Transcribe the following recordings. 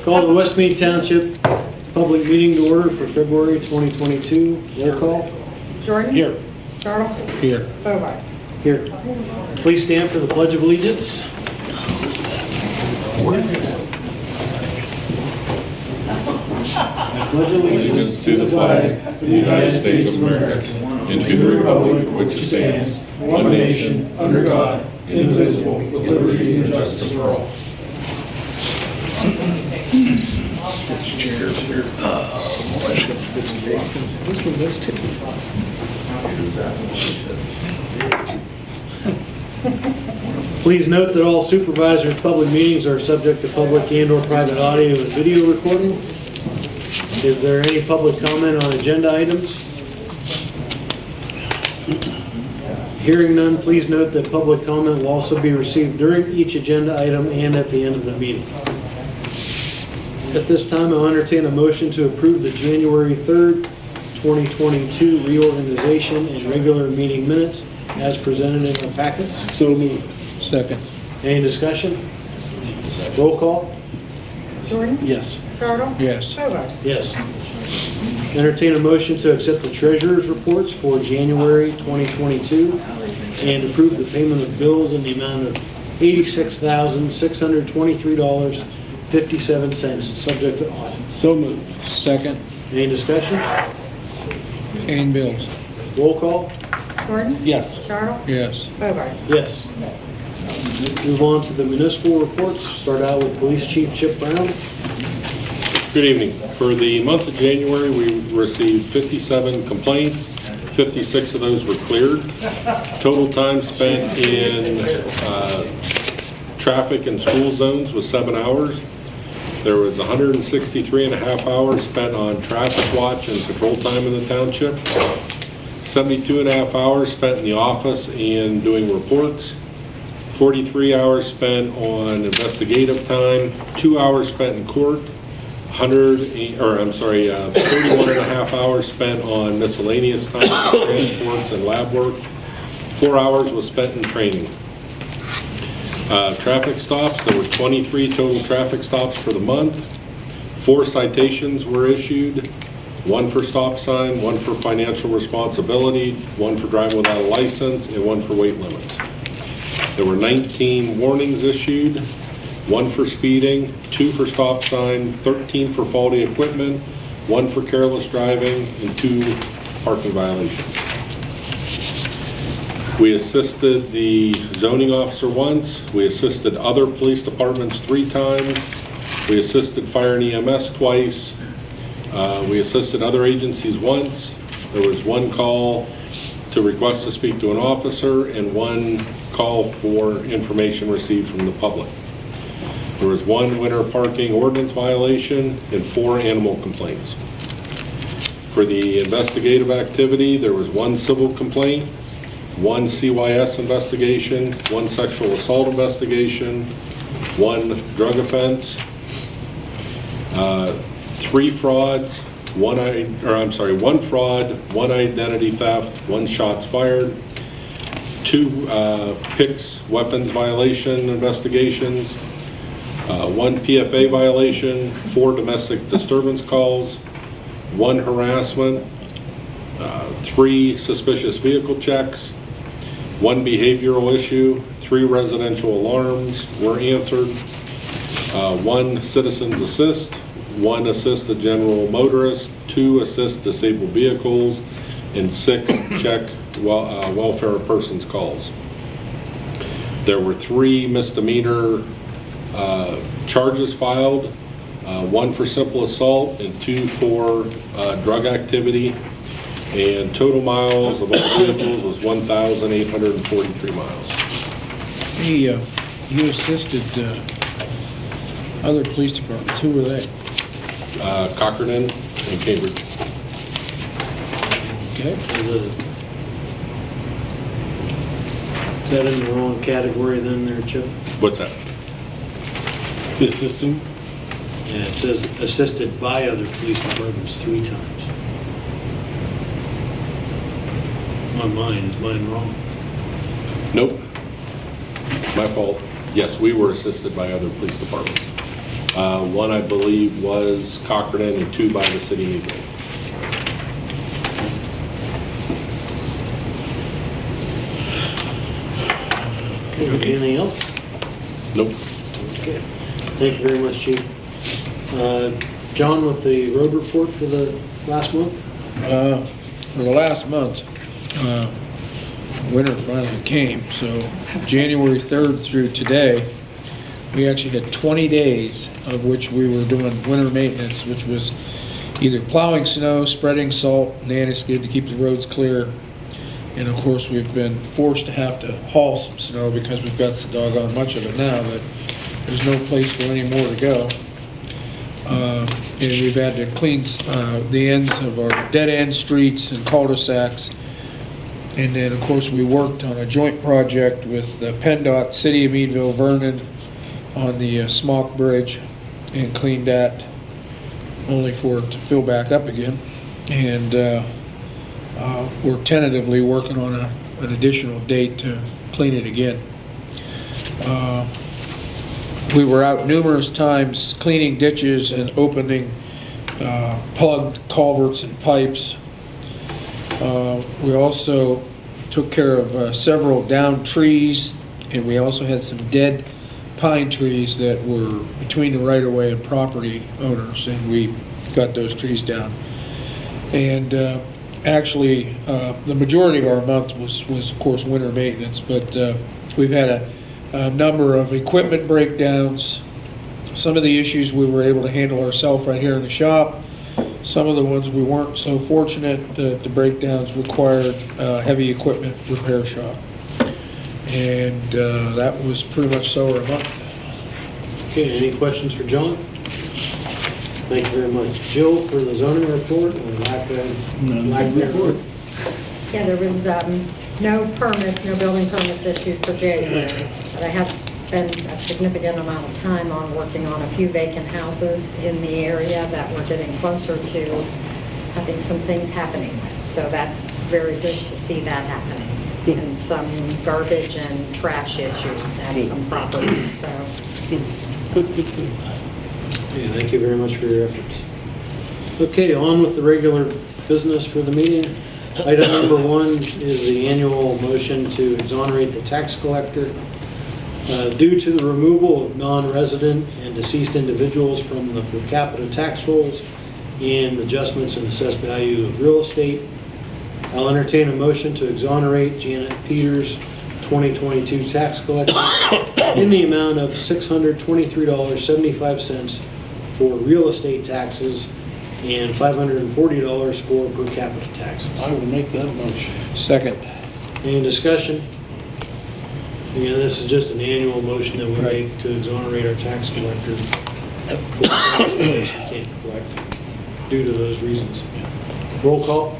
Call the West Mead Township public meeting to order for February 2022. Roll call. Jordan? Here. Charles? Here. Hobart? Here. Please stand for the Pledge of Allegiance. I pledge Allegiance to the flag of the United States of America and to the republic for which it stands, one nation, under God, indivisible, with liberty and justice for all. Please note that all supervisors' public meetings are subject to public and/or private audio and video recording. Is there any public comment on agenda items? Hearing none, please note that public comment will also be received during each agenda item and at the end of the meeting. At this time, I'll entertain a motion to approve the January 3rd, 2022 reorganization and regular meeting minutes as presented in the packets. So moved. Second. Any discussion? Roll call? Jordan? Yes. Charles? Yes. Hobart? Yes. Entertain a motion to accept the treasurer's reports for January 2022 and approve the payment of bills in the amount of $86,623.57, subject to audit. So moved. Second. Any discussion? Paying bills. Roll call? Jordan? Yes. Charles? Yes. Hobart? Yes. Move on to the municipal reports. Start out with Police Chief Chip Brown. Good evening. For the month of January, we received 57 complaints. 56 of those were cleared. Total time spent in traffic and school zones was 7 hours. There was 163 and a half hours spent on traffic watch and patrol time in the township. 72 and a half hours spent in the office and doing reports. 43 hours spent on investigative time. 2 hours spent in court. 31 and a half hours spent on miscellaneous time, transports and lab work. 4 hours was spent in training. Traffic stops, there were 23 total traffic stops for the month. 4 citations were issued, 1 for stop sign, 1 for financial responsibility, 1 for driving without a license, and 1 for weight limits. There were 19 warnings issued, 1 for speeding, 2 for stop sign, 13 for faulty equipment, 1 for careless driving, and 2 parking violations. We assisted the zoning officer once. We assisted other police departments 3 times. We assisted fire and EMS twice. We assisted other agencies once. There was 1 call to request to speak to an officer and 1 call for information received from the public. There was 1 winter parking ordinance violation and 4 animal complaints. For the investigative activity, there was 1 civil complaint, 1 CYS investigation, 1 sexual assault investigation, 1 drug offense, 3 frauds, 1 fraud, 1 identity theft, 1 shots fired, 2 PICS weapons violation investigations, 1 PFA violation, 4 domestic disturbance calls, 1 harassment, 3 suspicious vehicle checks, 1 behavioral issue, 3 residential alarms were answered, 1 citizens assist, 1 assist a general motorist, 2 assist disabled vehicles, and 6 check welfare of persons calls. There were 3 misdemeanor charges filed, 1 for simple assault and 2 for drug activity, and total miles of all vehicles was 1,843 miles. Hey, you assisted other police departments. Who were they? Cochran and Cambridge. Okay. Is that in the wrong category then there, Chip? What's that? The system? And it says assisted by other police departments 3 times. On mine, is mine wrong? Nope. My fault. Yes, we were assisted by other police departments. One, I believe, was Cochran, and 2 by the city of Meadville. Okay, anything else? Nope. Okay. Thank you very much, Chief. John, with the road report for the last month? For the last month, winter finally came, so January 3rd through today, we actually had 20 days of which we were doing winter maintenance, which was either plowing snow, spreading salt, and anti-skid to keep the roads clear. And of course, we've been forced to have to haul some snow because we've got so doggone much of it now that there's no place for any more to go. And we've had to clean the ends of our dead-end streets and cul-de-sacs. And then, of course, we worked on a joint project with PennDOT, City of Meadville, Vernon, on the Smock Bridge, and cleaned that, only for it to fill back up again. And we're tentatively working on an additional date to clean it again. We were out numerous times cleaning ditches and opening plugged culverts and pipes. We also took care of several downed trees, and we also had some dead pine trees that were between the right-of-way and property owners, and we got those trees down. And actually, the majority of our month was of course winter maintenance, but we've had a number of equipment breakdowns. Some of the issues we were able to handle ourselves right here in the shop. Some of the ones we weren't so fortunate. The breakdowns required heavy equipment repair shop. And that was pretty much so our month. Okay, any questions for John? Thank you very much. Jill, for the zoning report, or lack of report? Yeah, there was no permits, no building permits issued for January, but I have spent a significant amount of time on working on a few vacant houses in the area that we're getting closer to having some things happening with. So that's very good to see that happening. And some garbage and trash issues at some properties, so. Okay, thank you very much for your efforts. Okay, on with the regular business for the meeting. Item number 1 is the annual motion to exonerate the tax collector. Due to the removal of non-resident and deceased individuals from the per capita tax rolls and adjustments in assessed value of real estate, I'll entertain a motion to exonerate Janet Peters, 2022 tax collector, in the amount of $623.75 for real estate taxes and $540 for per capita taxes. I will make that motion. Second. Any discussion? Again, this is just an annual motion that we make to exonerate our tax collector for taxes she can't collect due to those reasons. Roll call?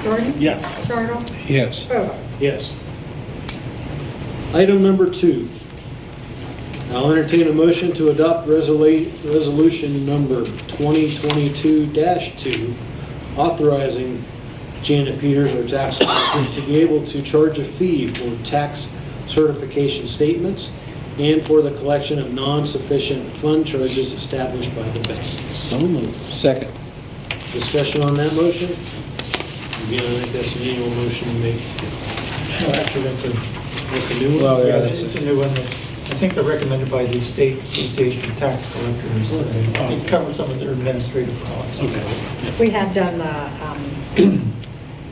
Jordan? Yes. Charles? Yes. Bowe? Yes. Item number 2. I'll entertain a motion to adopt resolution number 2022-2, authorizing Janet Peters, our tax collector, to be able to charge a fee for tax certification statements and for the collection of non-sufficient fund charges established by the bank. So moved. Second. Discussion on that motion? Again, I think that's an annual motion to make. No, actually, that's a new one? Well, yeah, it's a new one. I think they're recommended by the State Association of Tax Collectors. It covers some of their administrative costs. We have done the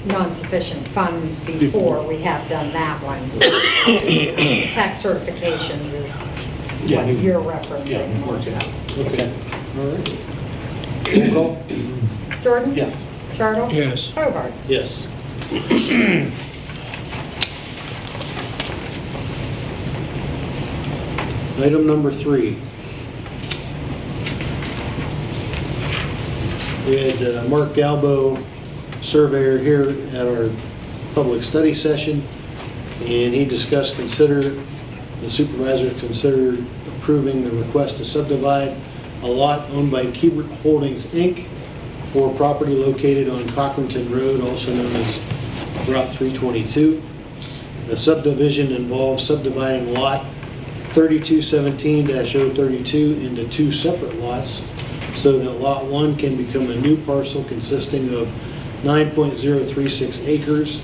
non-sufficient funds before. We have done that one. Tax certifications is what you're referencing more so. Okay, all right. Roll call? Jordan? Yes. Charles? Yes. Hobart? Yes. Item number 3. We had Mark Galbo, surveyor, here at our public study session, and he discussed the supervisors considered approving the request to subdivide a lot owned by Keybert Holdings, Inc. for property located on Cochranton Road, also known as Route 322. The subdivision involves subdividing lot 3217-032 into two separate lots so that Lot 1 can become a new parcel consisting of 9.036 acres,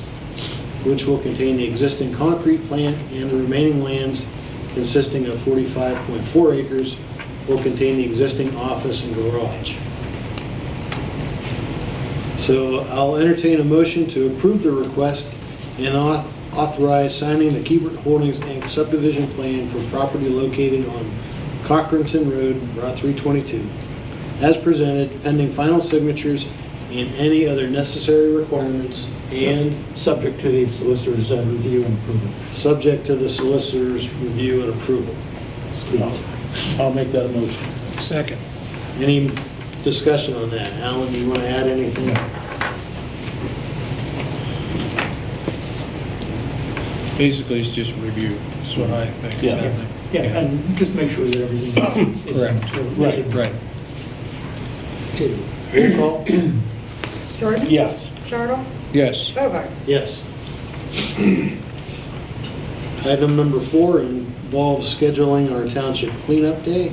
which will contain the existing concrete plant, and the remaining lands consisting of 45.4 acres will contain the existing office and garage. So I'll entertain a motion to approve the request and authorize signing the Keebert Holdings Inc. subdivision plan for property located on Cochranton Road, Route 322, as presented, pending final signatures and any other necessary requirements, and Subject to the solicitor's review and approval. subject to the solicitor's review and approval. Please. I'll make that a motion. Second. Any discussion on that? Alan, you want to add anything? Basically, it's just review, is what I think is Yeah. happening. Yeah, and just make sure that everything is. Correct. Right. Right. Okay. Roll call? Jordan? Yes. Charles? Yes. Bovard? Yes. Item number 4 involves scheduling our township cleanup day.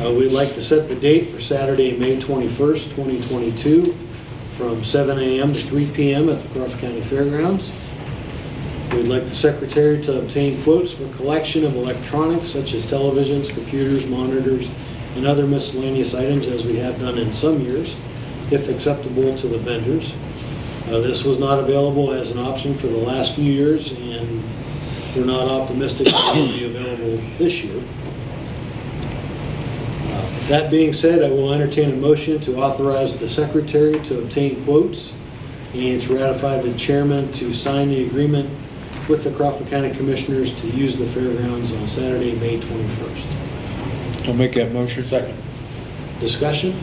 We'd like to set the date for Saturday, May 21st, 2022, from 7 a.m. to 3 p.m. at the Crawford County Fairgrounds. We'd like the secretary to obtain quotes for collection of electronics such as televisions, computers, monitors, and other miscellaneous items as we have done in some years, if acceptable to the vendors. This was not available as an option for the last few years, and we're not optimistic it will be available this year. That being said, I will entertain a motion to authorize the secretary to obtain quotes and to ratify the chairman to sign the agreement with the Crawford County Commissioners to use the fairgrounds on Saturday, May 21st. I'll make that motion. Second. Discussion?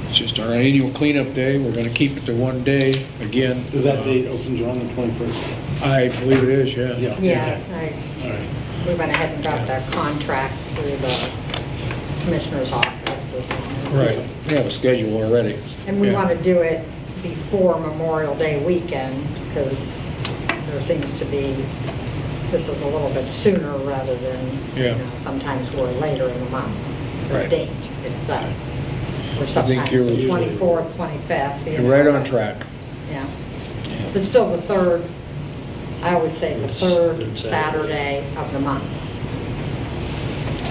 It's just our annual cleanup day. We're gonna keep it to one day again. Is that date open, John, the 21st? I believe it is, yeah. Yeah. Yeah, All right. we went ahead and got that contract through the commissioner's office. Right. We have a schedule already. And we Yeah. want to do it before Memorial Day weekend, because there seems to be, this is a little bit sooner rather than, Yeah. sometimes we're later in the month. The Right. date itself. Or think sometimes you're the usually- 24th, 25th. You're right on track. Yeah. It's still the third, I always say the It's third Saturday. Saturday of the month.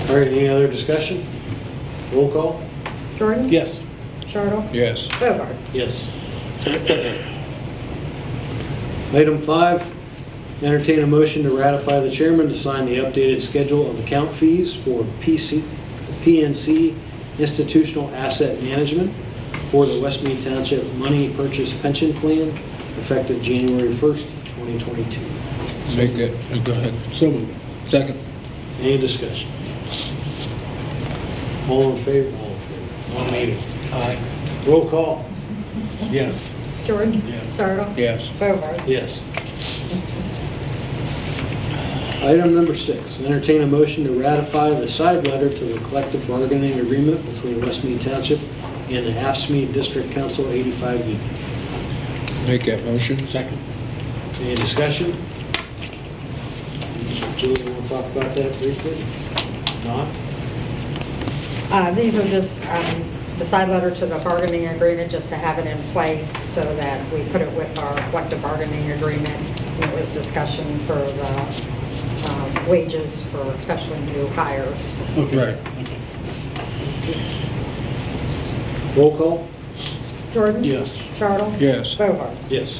All right, any other discussion? Roll call? Jordan? Yes. Charles? Yes. Bovard? Yes. Item 5, entertain a motion to ratify the chairman to sign the updated schedule of account fees for PNC Institutional Asset Management for the West Mead Township Money Purchase Pension Plan, effective January 1st, 2022. Make it, go ahead. So moved. Second. Any discussion? All in favor? All in favor. All meeting. Aye. Roll call? Yes. Jordan? Yeah. Charles? Yes. Bovard? Yes. Item number 6, entertain a motion to ratify the side letter to the collective bargaining agreement between West Mead Township and the AFSCME District Council 85 Union. Make that motion. Second. Any discussion? Julie, want to talk about that briefly? Not? These are just the side letter to the bargaining agreement, just to have it in place so that we put it with our collective bargaining agreement. It was discussion for the wages for especially new hires. Okay. Right. Okay. Roll call? Jordan? Yes. Charles? Yes. Bovard? Yes.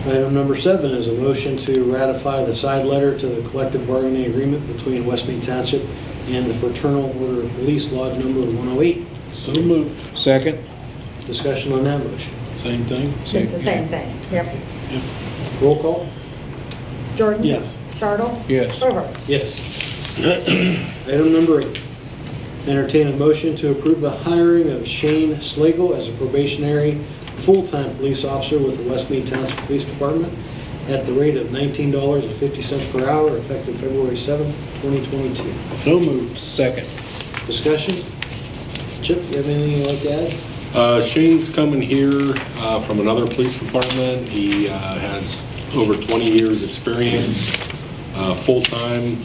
Item number 7 is a motion to ratify the side letter to the collective bargaining agreement between West Mead Township and the Fraternal Order of Police Lodge Number 108. So moved. Second. Discussion on that motion. Same thing? It's the same thing. Yep. Yep. Roll call? Jordan? Yes. Charles? Yes. Bovard? Yes. Item number 8, entertain a motion to approve the hiring of Shane Slagle as a probationary full-time police officer with the West Mead Township Police Department at the rate of $19.50 per hour, effective February 7th, 2022. So moved. Second. Discussion? Chip, you have anything you'd like to add? Shane's coming here from another police department. He has over 20 years' experience, full-time,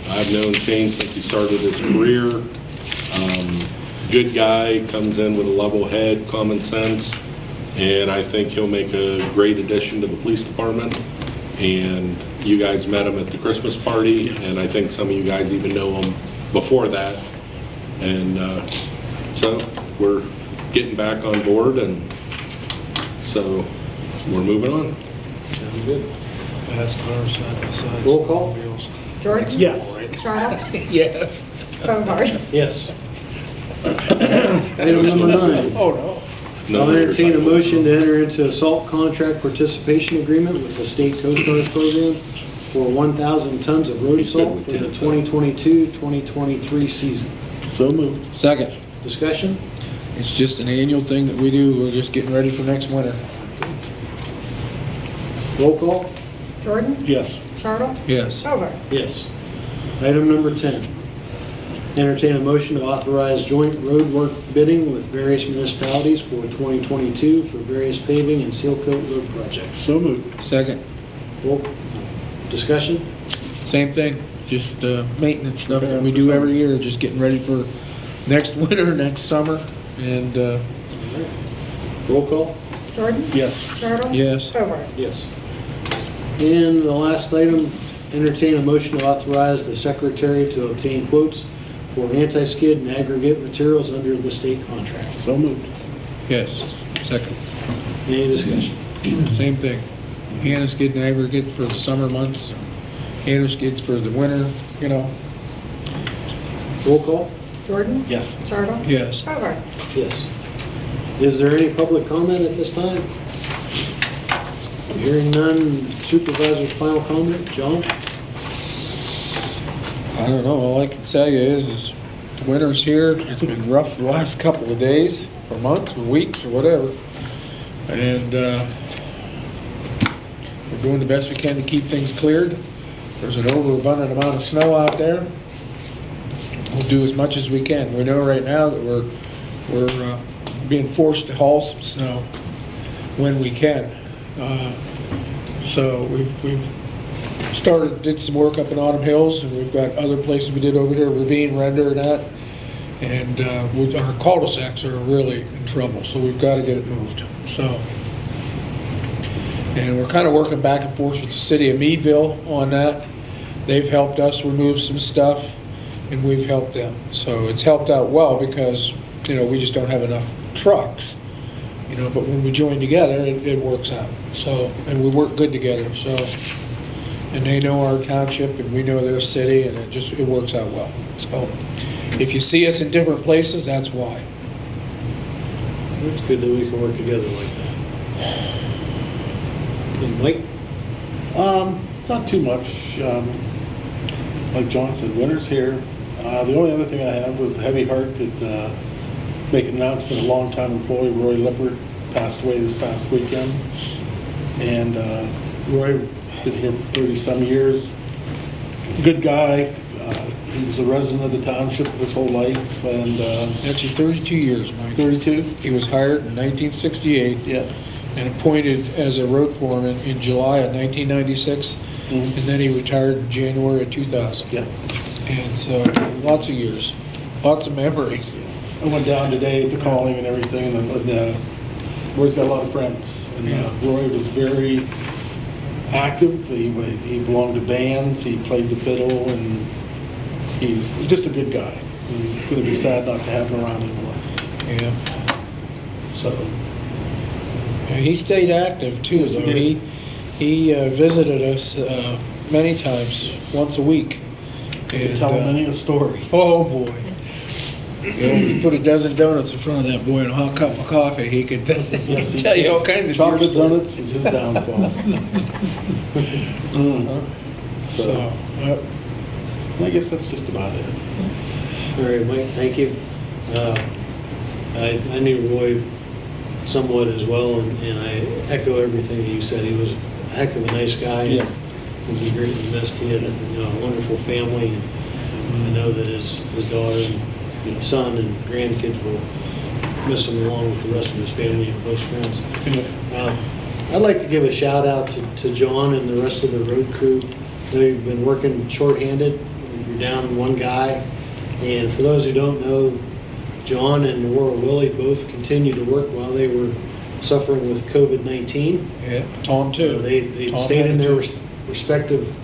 I've known Shane since he started his career. Good guy, comes in with a level head, common sense, and I think he'll make a great addition to the police department. And you guys met him at the Christmas party, and I think some of you guys even know him before that. And so we're getting back on board, and so we're moving on. Sounds good. Fast cars, side by side. Roll call? snowmobiles. Jordan? Yes. Charles? Yes. Bovard? Yes. Item number 9. Oh, no. No I'll entertain a motorcycles. motion to enter into a salt contract participation agreement with the State Coast Guard Program for 1,000 tons of road salt for the 2022-2023 season. So moved. Second. Discussion? It's just an annual thing that we do. We're just getting ready for next winter. Roll call? Jordan? Yes. Charles? Yes. Bovard? Yes. Item number 10. Entertain a motion to authorize joint road work bidding with various municipalities for 2022 for various paving and seal coat road projects. So moved. Second. Roll. Discussion? Same thing, just maintenance stuff that we do every year, just getting ready for next winter, next summer. And Roll call? Jordan? Yes. Charles? yes, Bovard? Yes. And the last item, entertain a motion to authorize the secretary to obtain quotes for anti-skid and aggregate materials under the state contract. So moved. yes, second. Any discussion? Same thing. Hannah skid and aggregate for the summer months, Hannah skids for the winter, you know. Roll call? Jordan? Yes. Charles? Yes. Bovard? Yes. Is there any public comment at this time? Hearing none, supervisor's final comment, John? I don't know, all I can tell you is winter's here. It's been rough the last couple of days, or months, or weeks, or whatever. And we're doing the best we can to keep things cleared. There's an overabundant amount of snow out there. We'll do as much as we can. We know right now that we're being forced to haul some snow when we can. So we've did some work up in Autumn Hills, and we've got other places we did over here, Ravine, Render, and that. And our cul-de-sacs are really in trouble, so we've got to get it moved. So, and we're kind of working back and forth with the city of Meadville on that. They've helped us remove some stuff, and we've helped them. So it's helped out well because, you know, we just don't have enough trucks, you know, but when we join together, it works out. So, and we work good together, so, and they know our township and we know their city, and it works out well. So if you see us in different places, that's why. It's good that we can work together like that. And Mike? Not too much. Like John said, winter's here. The only other thing I have with heavy heart that make an announcement, a longtime employee, Roy Lippert, passed away this past weekend. And Roy been here 30-some years. Good guy. He was a resident of the township his whole life, and Actually, 32 years, Mike. 32. He was hired in 1968 Yeah. and appointed as a road foreman in July of 1996, and then he retired in January of 2000. Yeah. And so, lots of years, lots of memories. I went down today to call him and everything, and Roy's got a lot of friends. And Roy was very active. He belonged to bands. He played the fiddle, and he's just a good guy. It's going to be sad not to have him around anymore. Yeah. So, And he stayed active too, Yes, he though. did. He visited us many times, once a week. And, tell him many a story. oh boy. You know, you put a dozen donuts in front of that boy and a hot cup of coffee, he could Yes, he tell you all kinds of Chocolate weird stories. donuts was his downfall. So, So, I guess that's just about it. All right, Mike, thank you. I knew Roy somewhat as well, and I echo everything that you said. He was a heck of a nice guy. Yeah. Would be greatly missed. He had a wonderful family, and I know that his daughter and son and grandkids will miss him along with the rest of his family and close friends. I'd like to give a shout out to John and the rest of the road crew. They've been working shorthanded you're down one guy. And for those who don't know, John and Aurora Willie both continued to work while they were suffering with COVID-19. Yeah, Tom too. They Tom stayed had in it their too. respective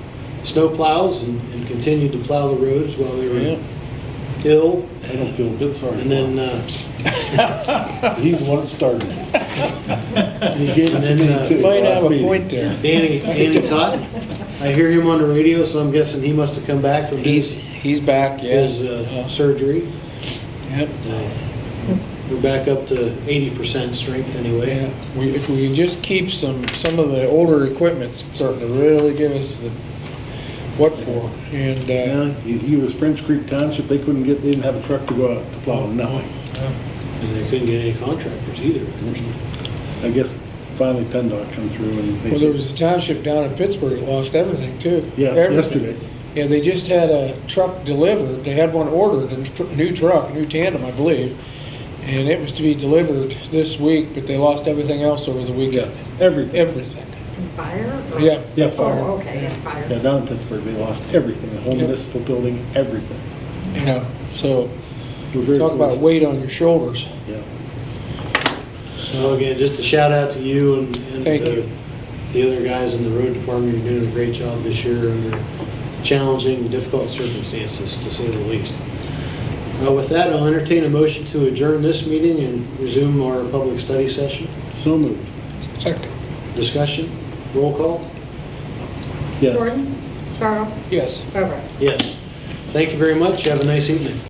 snow plows and continued to plow the roads while they Yeah. were ill. I don't feel a bit sorry. And then, He's the one that started it. he's getting, and then, too. Might have Last a meeting. point there. Danny Todd, I hear him on the radio, so I'm guessing he must have come back from He's back, yeah. his surgery. Yep. We're back up to 80% strength anyway. Yeah, if we can just keep some of the older equipment's starting to really give us the what for, and, Yeah, he was French Creek Township, they didn't have a truck to go out to plow, nothing. And they couldn't get any contractors either. I guess finally PennDOT come through and they well, there said, was a township down in Pittsburgh that lost everything too. yeah, Everything. yesterday. Yeah, they just had a truck delivered, they had one ordered, a new truck, a new tandem, I believe, and it was to be delivered this week, but they lost everything else over the weekend. Everything. Everything. In fire? or- Yeah. Yeah, Oh, fire. okay, in fire. Yeah, down in Pittsburgh, they lost everything, the whole Yep. municipal building, everything. Yeah, so We're very talk about fortunate. weight on your shoulders. Yeah. So again, just a shout out to you and Thank you. the other guys in the road department. You're doing a great job this year under challenging, difficult circumstances, to say the least. With that, I'll entertain a motion to adjourn this meeting and resume our public study session. So moved. Second. Discussion, roll call? Yes. Gordon? Charles? Yes. Over. Yes. Thank you very much. Have a nice evening.